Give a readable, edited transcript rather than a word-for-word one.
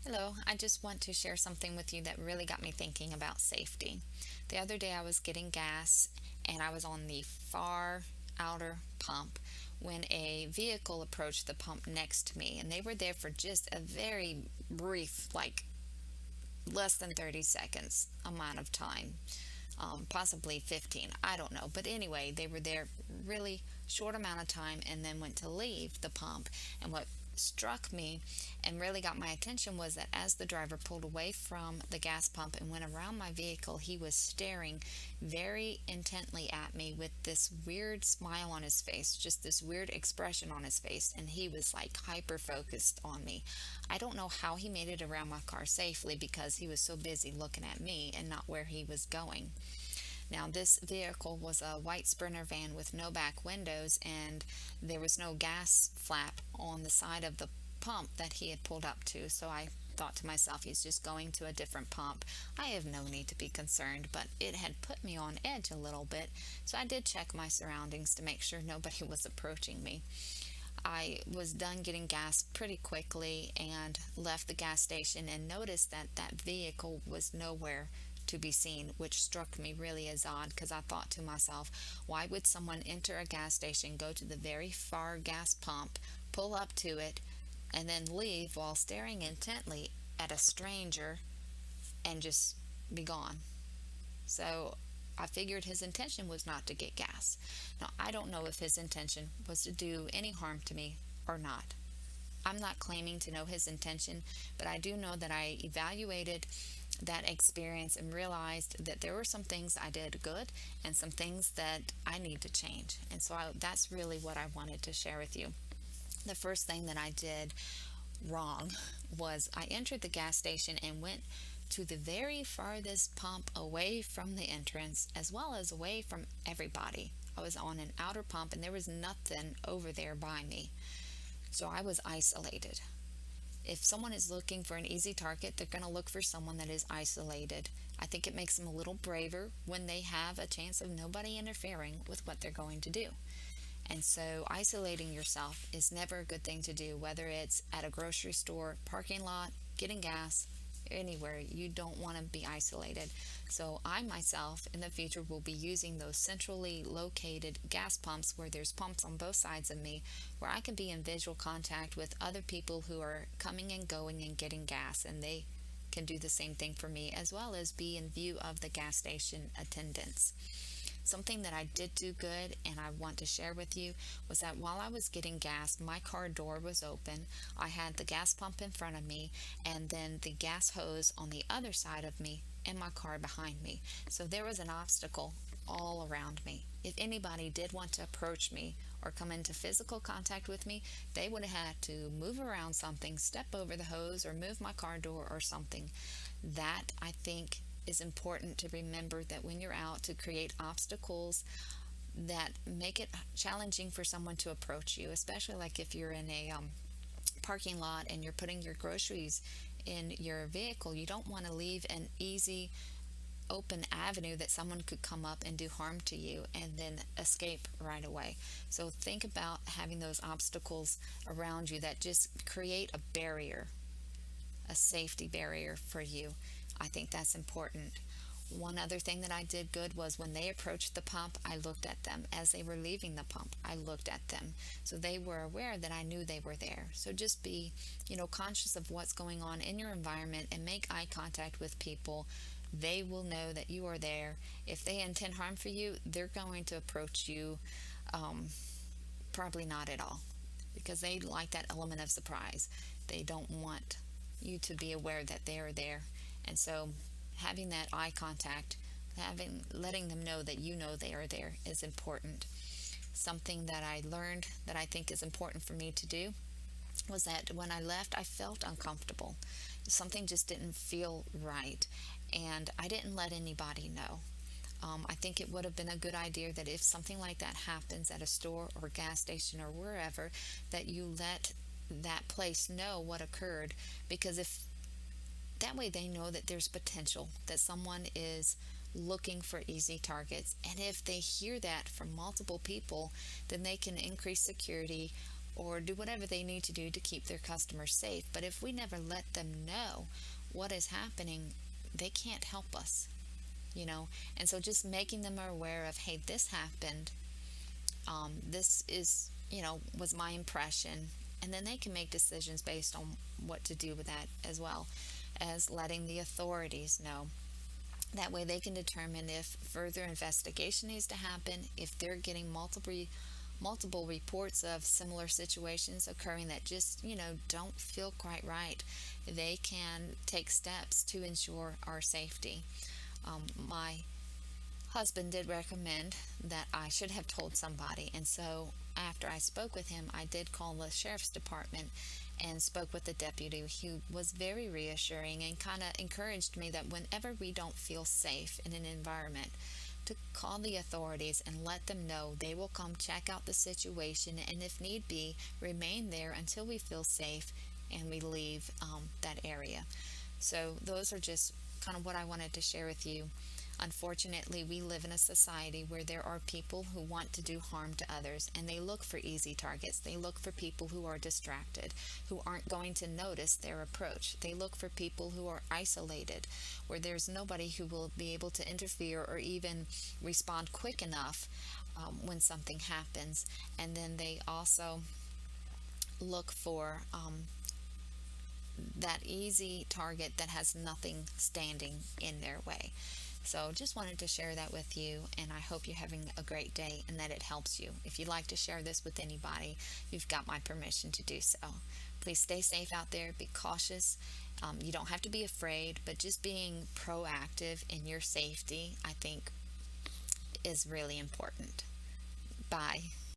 Hello, I just want to share something with you that really got me thinking about safety. The other day I was getting gas and I was on the far outer pump when a vehicle approached the pump next to me, and they were there for just a very brief, like less than 30 seconds amount of time, possibly 15. I don't know. But anyway, they were there really short amount of time and then went to leave the pump. And what struck me and really got my attention was that as the driver pulled away from the gas pump and went around my vehicle, he was staring very intently at me with this weird smile on his face, just this weird expression on his face, and he was like hyper focused on me. I don't know how he made it around my car safely because he was so busy looking at me and not where he was going. Now, this vehicle was a white Sprinter van with no back windows, and there was no gas flap on the side of the pump that he had pulled up to. So I thought to myself, he's just going to a different pump. I have no need to be concerned, but it had put me on edge a little bit. So I did check my surroundings to make sure nobody was approaching me. I was done getting gas pretty quickly and left the gas station and noticed that that vehicle was nowhere to be seen, which struck me really as odd because I thought to myself, why would someone enter a gas station, go to the very far gas pump, pull up to it, and then leave while staring intently at a stranger and just be gone? So I figured his intention was not to get gas. Now, I don't know if his intention was to do any harm to me or not. I'm not claiming to know his intention, but I do know that I evaluated that experience and realized that there were some things I did good and some things that I need to change. And so that's really what I wanted to share with you. The first thing that I did wrong was I entered the gas station and went to the very farthest pump away from the entrance as well as away from everybody. I was on an outer pump and there was nothing over there by me. So I was isolated. If someone is looking for an easy target, they're going to look for someone that is isolated. I think it makes them a little braver when they have a chance of nobody interfering with what they're going to do. And so isolating yourself is never a good thing to do, whether it's at a grocery store, parking lot, getting gas, anywhere. You don't want to be isolated. So I myself in the future will be using those centrally located gas pumps where there's pumps on both sides of me where I can be in visual contact with other people who are coming and going and getting gas, and they can do the same thing for me as well as be in view of the gas station attendants. Something that I did do good and I want to share with you was that while I was getting gas, my car door was open. I had the gas pump in front of me and then the gas hose on the other side of me and my car behind me. So there was an obstacle all around me. If anybody did want to approach me or come into physical contact with me, they would have had to move around something, step over the hose, or move my car door or something. That, I think, is important to remember, that when you're out, to create obstacles that make it challenging for someone to approach you, especially like if you're in a parking lot and you're putting your groceries in your vehicle. You don't want to leave an easy open avenue that someone could come up and do harm to you and then escape right away. So think about having those obstacles around you that just create a barrier, a safety barrier for you. I think that's important. One other thing that I did good was when they approached the pump, I looked at them. As they were leaving the pump, I looked at them. So they were aware that I knew they were there. So just be, conscious of what's going on in your environment and make eye contact with people. They will know that you are there. If they intend harm for you, they're going to approach you, probably not at all, because they like that element of surprise. They don't want you to be aware that they are there. And so having that eye contact, letting them know that you know they are there is important. Something that I learned that I think is important for me to do was that when I left, I felt uncomfortable. Something just didn't feel right, and I didn't let anybody know. I think it would have been a good idea that if something like that happens at a store or gas station or wherever, that you let that place know what occurred, because if that way they know that there's potential, that someone is looking for easy targets. And if they hear that from multiple people, then they can increase security or do whatever they need to do to keep their customers safe. But if we never let them know what is happening, they can't help us, you know. And so just making them aware of, hey, this happened, this is, was my impression, and then they can make decisions based on what to do with that, as well as letting the authorities know. That way they can determine if further investigation needs to happen, if they're getting multiple reports of similar situations occurring that just, don't feel quite right. They can take steps to ensure our safety. My husband did recommend that I should have told somebody, and so after I spoke with him, I did call the sheriff's department and spoke with the deputy, who was very reassuring and kind of encouraged me that whenever we don't feel safe in an environment, to call the authorities and let them know. They will come check out the situation, and if need be, remain there until we feel safe and we leave that area. So those are just kind of what I wanted to share with you. Unfortunately, we live in a society where there are people who want to do harm to others, and they look for easy targets. They look for people who are distracted, who aren't going to notice their approach. They look for people who are isolated, where there's nobody who will be able to interfere or even respond quick enough when something happens. And then they also look for that easy target that has nothing standing in their way. So just wanted to share that with you, and I hope you're having a great day and that it helps you. If you'd like to share this with anybody, you've got my permission to do so. Please stay safe out there, be cautious. You don't have to be afraid, but just being proactive in your safety, I think, is really important. Bye.